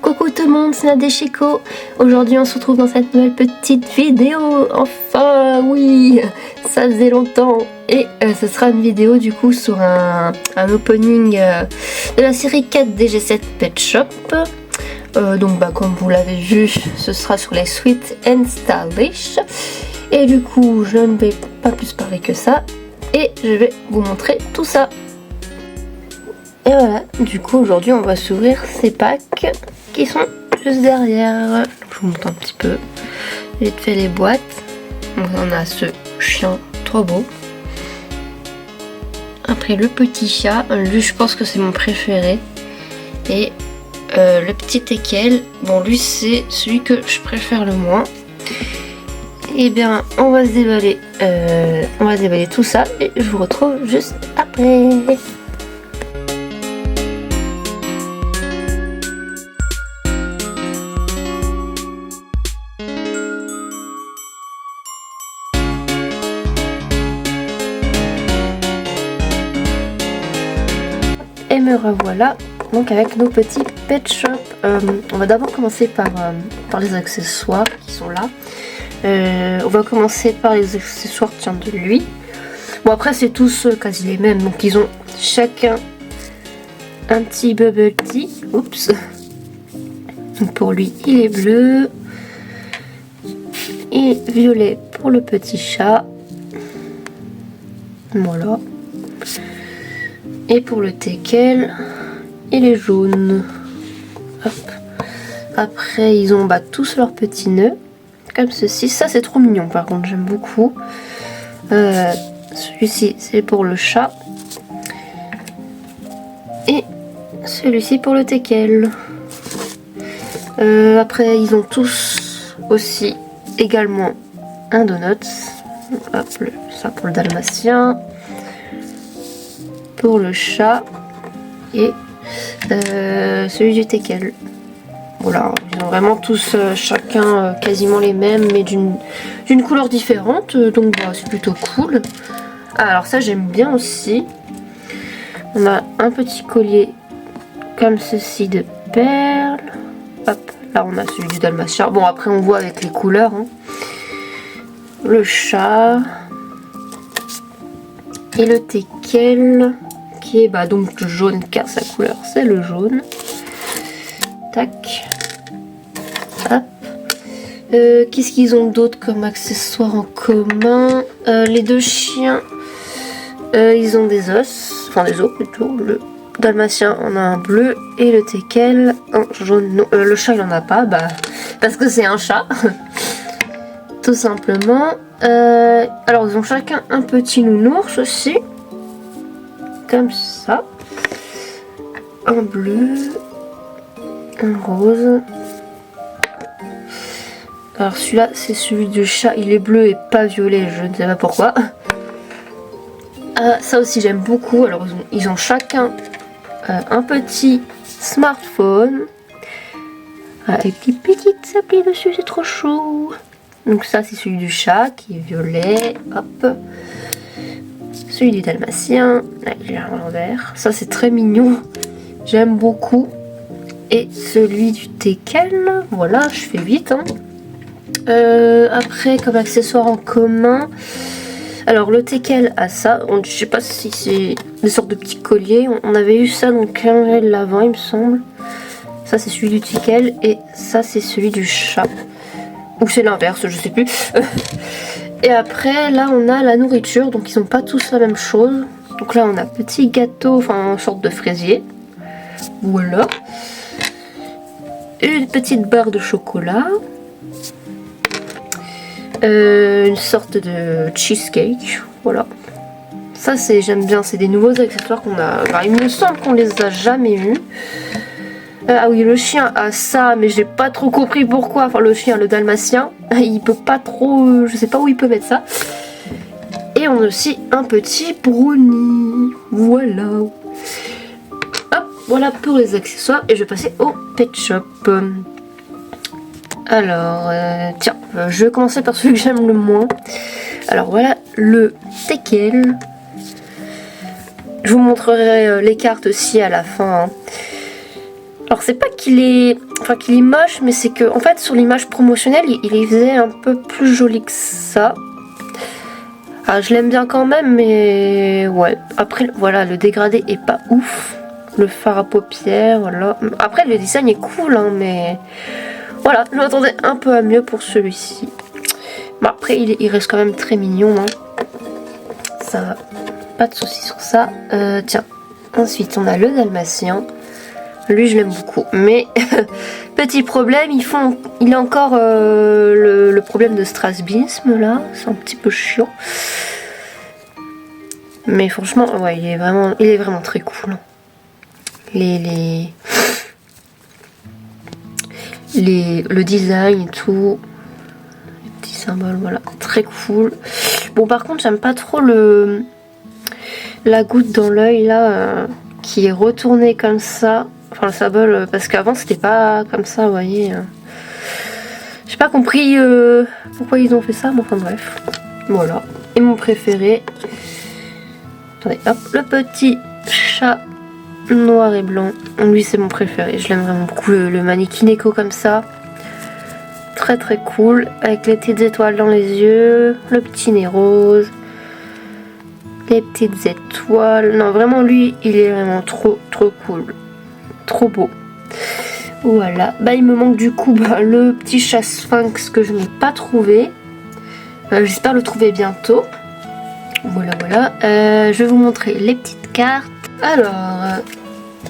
Coucou tout le monde, c'est Nadeshiko. Aujourd'hui on se retrouve dans cette nouvelle petite vidéo. Enfin oui, ça faisait longtemps. Et ce sera une vidéo du coup sur un opening de la série 4 DG7 Pet Shop. Donc comme vous l'avez vu, ce sera sur les Sweet and Stylish. Et du coup je ne vais pas plus parler que ça. Et je vais vous montrer tout ça. Et voilà, du coup aujourd'hui on va s'ouvrir ces packs qui sont juste derrière. Je vous montre un petit peu vite fait les boîtes. Donc on a ce chien trop beau. Après le petit chat, lui je pense que c'est mon préféré. Et le petit teckel, bon lui c'est celui que je préfère le moins. Et bien on va se déballer tout ça et je vous retrouve juste après. Et me revoilà donc avec nos petits pet shop. On va d'abord commencer par les accessoires qui sont là. On va commencer par les accessoires de lui. Bon après c'est tous quasi les mêmes, donc ils ont chacun un petit bubble tea. Oups. Donc pour lui il est bleu et violet pour le petit chat. Voilà. Et pour le teckel, il est jaune. Hop. Après, ils ont tous leurs petits nœuds, comme ceci. Ça, c'est trop mignon, par contre, j'aime beaucoup. Celui-ci, c'est pour le chat. Et celui-ci pour le teckel. Après, ils ont tous aussi également un donut. Hop, ça pour le dalmatien. Pour le chat et celui du teckel. Voilà, ils ont vraiment tous chacun quasiment les mêmes mais d'une couleur différente, donc bah, c'est plutôt cool. Ah, alors ça j'aime bien aussi. On a un petit collier comme ceci de perles. Hop, là on a celui du dalmatien. Bon après on voit avec les couleurs. Hein. Le chat et le teckel. Qui est donc jaune car sa couleur c'est le jaune. Tac. Hop. Qu'est-ce qu'ils ont d'autre comme accessoires en commun? Les deux chiens, ils ont des os, enfin des os plutôt. Le dalmatien en a un bleu et le teckel un jaune. Non, le chat il en a pas, parce que c'est un chat. Tout simplement. Alors ils ont chacun un petit nounours aussi. Comme ça, un bleu, un rose. Alors celui-là c'est celui du chat, il est bleu et pas violet, je ne sais pas pourquoi. Ça aussi j'aime beaucoup. Alors ils ont chacun un petit smartphone avec des petites applis dessus, c'est trop chou. Donc ça c'est celui du chat qui est violet, hop. Celui du dalmatien, là, il est à l'envers. Ça c'est très mignon, j'aime beaucoup. Et celui du teckel, voilà, je fais vite. Hein. Après, comme accessoire en commun, alors le teckel a ça. Je sais pas si c'est des sortes de petits colliers. On avait eu ça dans le calendrier de l'Avent, il me semble. Ça c'est celui du teckel et ça c'est celui du chat. Ou c'est l'inverse, je sais plus. Et après, là, on a la nourriture. Donc, ils n'ont pas tous la même chose. Donc là, on a petit gâteau, enfin, une sorte de fraisier. Voilà. Une petite barre de chocolat. Une sorte de cheesecake. Voilà. Ça, j'aime bien. C'est des nouveaux accessoires qu'on a... Enfin, il me semble qu'on les a jamais eus. Ah oui, le chien a ça, mais j'ai pas trop compris pourquoi. Enfin, le chien, le dalmatien, il peut pas trop... Je sais pas où il peut mettre ça. Et on a aussi un petit brownie. Voilà. Hop, voilà pour les accessoires. Et je vais passer au pet shop. Alors, tiens, je vais commencer par celui que j'aime le moins. Alors voilà, le teckel. Je vous montrerai les cartes aussi à la fin. Hein. Alors c'est pas qu'il est enfin qu'il est moche, mais c'est que en fait sur l'image promotionnelle il les faisait un peu plus joli que ça. Ah, je l'aime bien quand même, mais ouais. Après voilà, le dégradé est pas ouf. Le fard à paupières, voilà. Après le design est cool, hein, mais voilà, je m'attendais un peu à mieux pour celui-ci. Bon, après il reste quand même très mignon, hein. Ça va, pas de soucis sur ça. Tiens, ensuite on a le dalmatien. Lui je l'aime beaucoup, mais petit problème, il a encore le problème de strabisme là, c'est un petit peu chiant. Mais franchement, ouais, il est vraiment très cool. Le design et tout, les petits symboles, voilà, très cool. Bon, par contre, j'aime pas trop la goutte dans l'œil là, qui est retournée comme ça. Enfin, le symbole, parce qu'avant c'était pas comme ça, vous voyez. J'ai pas compris pourquoi ils ont fait ça, mais enfin bref. Voilà. Et mon préféré. Attendez, hop, le petit chat noir et blanc. Lui c'est mon préféré, je l'aime vraiment beaucoup. Le mannequin écho comme ça. Très très cool. Avec les petites étoiles dans les yeux. Le petit nez rose. Les petites étoiles. Non, vraiment lui, il est vraiment trop cool. Trop beau. Voilà. Bah il me manque du coup le petit chat sphinx que je n'ai pas trouvé. J'espère le trouver bientôt. Voilà. Je vais vous montrer les petites cartes. Alors,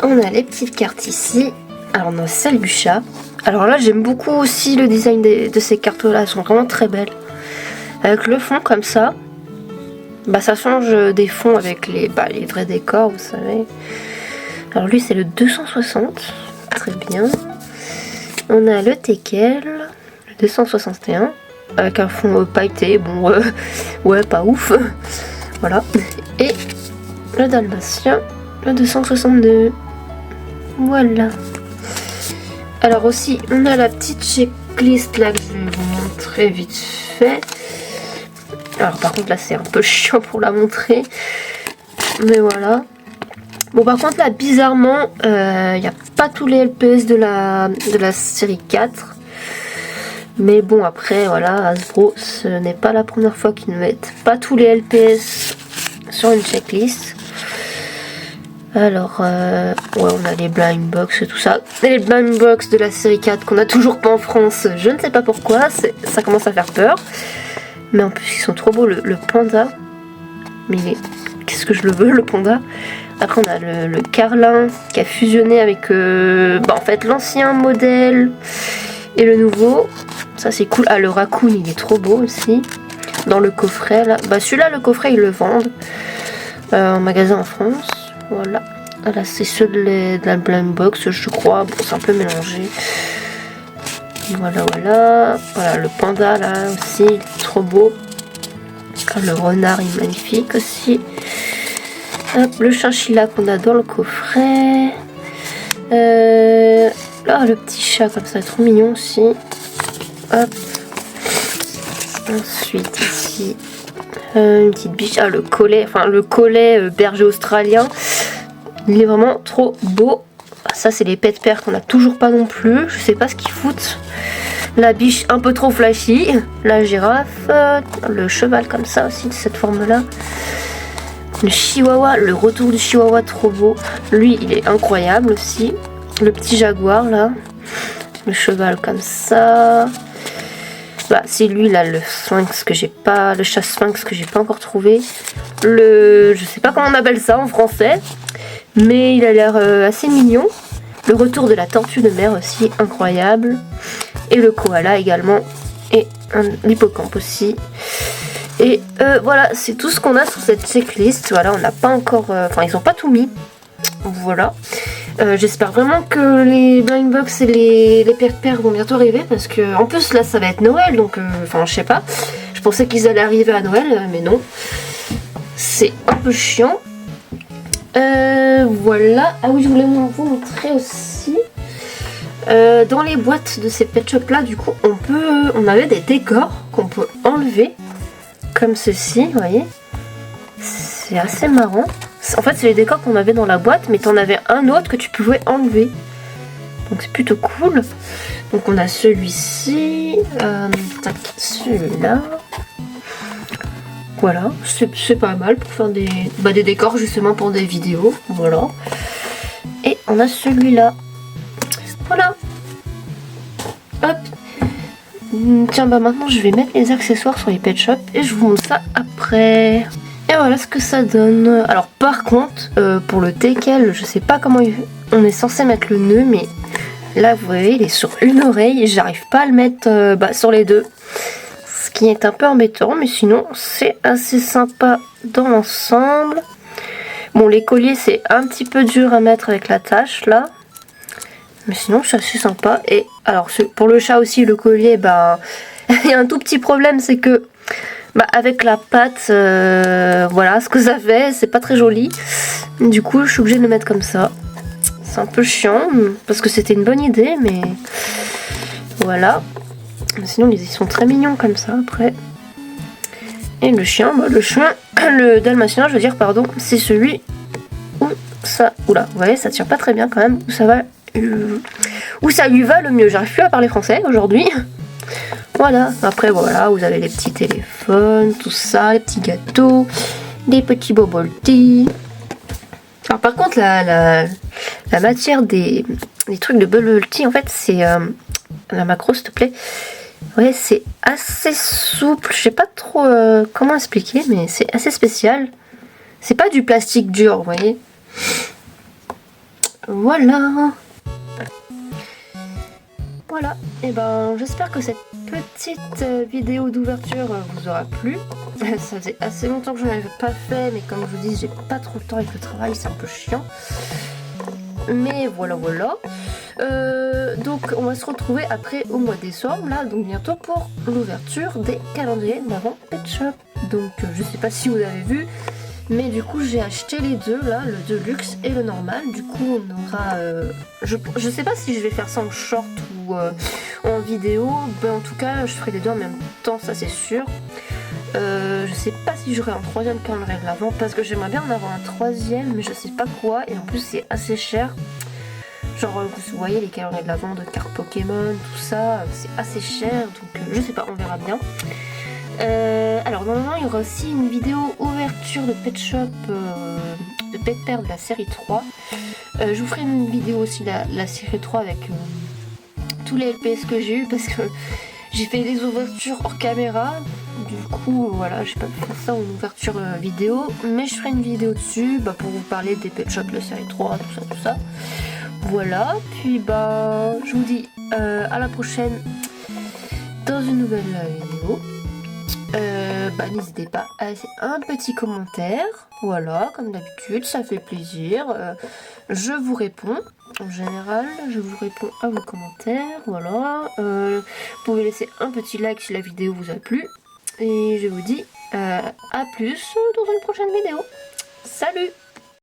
on a les petites cartes ici. Alors on a celle du chat. Alors là j'aime beaucoup aussi le design de ces cartes là. Elles sont vraiment très belles. Avec le fond comme ça. Bah ça change des fonds avec les vrais décors, vous savez. Alors lui c'est le 260, très bien. On a le teckel, le 261, avec un fond pailleté, bon ouais pas ouf. Voilà. Et le dalmatien, le 262. Voilà. Alors aussi on a la petite checklist là que je vais vous montrer vite fait. Alors par contre là c'est un peu chiant pour la montrer. Mais voilà. Bon par contre là bizarrement il n'y a pas tous les LPS de la série 4. Mais bon après voilà, Hasbro ce n'est pas la première fois qu'ils ne mettent pas tous les LPS sur une checklist. Alors ouais on a les blind box et tout ça. Et les blind box de la série 4 qu'on a toujours pas en France, je ne sais pas pourquoi, ça commence à faire peur. Mais en plus ils sont trop beaux, le panda. Mais qu'est-ce que je le veux le panda. Après on a le carlin qui a fusionné avec en fait l'ancien modèle et le nouveau. Ça c'est cool. Ah le raccoon il est trop beau aussi. Dans le coffret là. Bah celui-là le coffret ils le vendent en magasin en France. Voilà. Là c'est ceux de la blind box je crois. Bon c'est un peu mélangé. Voilà. Voilà le panda là aussi. Il est trop beau. Le renard est magnifique aussi. Hop, le chinchilla qu'on a dans le coffret. Là, le petit chat comme ça, trop mignon aussi. Hop. Ensuite, ici, une petite biche. Ah, le collet berger australien. Il est vraiment trop beau. Ça, c'est les pet pairs qu'on a toujours pas non plus. Je sais pas ce qu'ils foutent. La biche un peu trop flashy. La girafe. Le cheval comme ça aussi, de cette forme-là. Le chihuahua, le retour du chihuahua trop beau. Lui il est incroyable aussi. Le petit jaguar là. Le cheval comme ça. Bah, c'est lui là le sphinx que j'ai pas. Le chat sphinx que j'ai pas encore trouvé. Je sais pas comment on appelle ça en français. Mais il a l'air assez mignon. Le retour de la tortue de mer aussi, incroyable. Et le koala également. Et l'hippocampe aussi. Et voilà, c'est tout ce qu'on a sur cette checklist. Voilà, on n'a pas encore... Enfin, ils n'ont pas tout mis. Voilà. J'espère vraiment que les blind box et les pairs vont bientôt arriver. Parce que en plus, là, ça va être Noël. Donc, enfin, je sais pas. Je pensais qu'ils allaient arriver à Noël, mais non. C'est un peu chiant. Voilà. Ah oui, je voulais vous montrer aussi. Dans les boîtes de ces pet shops là, du coup, on avait des décors qu'on peut enlever. Comme ceci, vous voyez. C'est assez marrant. En fait, c'est les décors qu'on avait dans la boîte, mais t'en avais un autre que tu pouvais enlever. Donc c'est plutôt cool. Donc on a celui-ci, celui-là. Voilà, c'est pas mal pour faire des décors justement pour des vidéos. Voilà. Et on a celui-là. Voilà. Hop. Tiens, bah maintenant je vais mettre les accessoires sur les pet shops et je vous montre ça après. Et voilà ce que ça donne. Alors par contre, pour le teckel, je sais pas comment on est censé mettre le nœud, mais là vous voyez, il est sur une oreille et j'arrive pas à le mettre sur les deux. Ce qui est un peu embêtant, mais sinon c'est assez sympa dans l'ensemble. Bon, les colliers c'est un petit peu dur à mettre avec la tâche là. Mais sinon c'est assez sympa. Et alors pour le chat aussi, le collier, il y a un tout petit problème, c'est que avec la patte, voilà ce que ça fait, c'est pas très joli. Du coup je suis obligée de le mettre comme ça. C'est un peu chiant parce que c'était une bonne idée, mais voilà. Sinon ils sont très mignons comme ça après. Et le chien, le dalmatien je veux dire, pardon, c'est celui où ça, oula, vous voyez ça tient pas très bien quand même, où ça va, où ça lui va le mieux. J'arrive plus à parler français aujourd'hui. Voilà, après voilà, vous avez les petits téléphones, tout ça, les petits gâteaux, les petits bubble tea. Alors par contre la matière des trucs de bubble tea, en fait c'est la macro s'il te plaît. Ouais, c'est assez souple, je sais pas trop comment expliquer, mais c'est assez spécial. C'est pas du plastique dur, vous voyez. Voilà. Voilà, et j'espère que cette petite vidéo d'ouverture vous aura plu. Ça faisait assez longtemps que je ne l'avais pas fait, mais comme je vous dis, j'ai pas trop le temps avec le travail, c'est un peu chiant. Mais voilà. Donc on va se retrouver après au mois de décembre, là, donc bientôt pour l'ouverture des calendriers d'avant Pet Shop. Donc je sais pas si vous avez vu, mais du coup j'ai acheté les deux là, le Deluxe et le normal. Du coup on aura, je sais pas si je vais faire ça en short ou en vidéo, en tout cas je ferai les deux en même temps, ça c'est sûr. Je sais pas si j'aurai un troisième calendrier de l'avant parce que j'aimerais bien en avoir un troisième, mais je sais pas quoi, et en plus c'est assez cher. Genre vous voyez les calendriers de l'avant de cartes Pokémon, tout ça, c'est assez cher, donc je sais pas, on verra bien. Alors normalement il y aura aussi une vidéo ouverture de Pet Shop de Pet Pair de la série 3. Je vous ferai une vidéo aussi de la série 3 avec tous les LPS que j'ai eu parce que j'ai fait des ouvertures hors caméra. Du coup voilà, j'ai pas pu faire ça en ouverture vidéo, mais je ferai une vidéo dessus pour vous parler des Pet Shop de la série 3, tout ça. Voilà, puis je vous dis à la prochaine dans une nouvelle vidéo. N'hésitez pas à laisser un petit commentaire, voilà, comme d'habitude, ça fait plaisir. Je vous réponds, en général, je vous réponds à vos commentaires, voilà. Vous pouvez laisser un petit like si la vidéo vous a plu. Et je vous dis à plus dans une prochaine vidéo. Salut!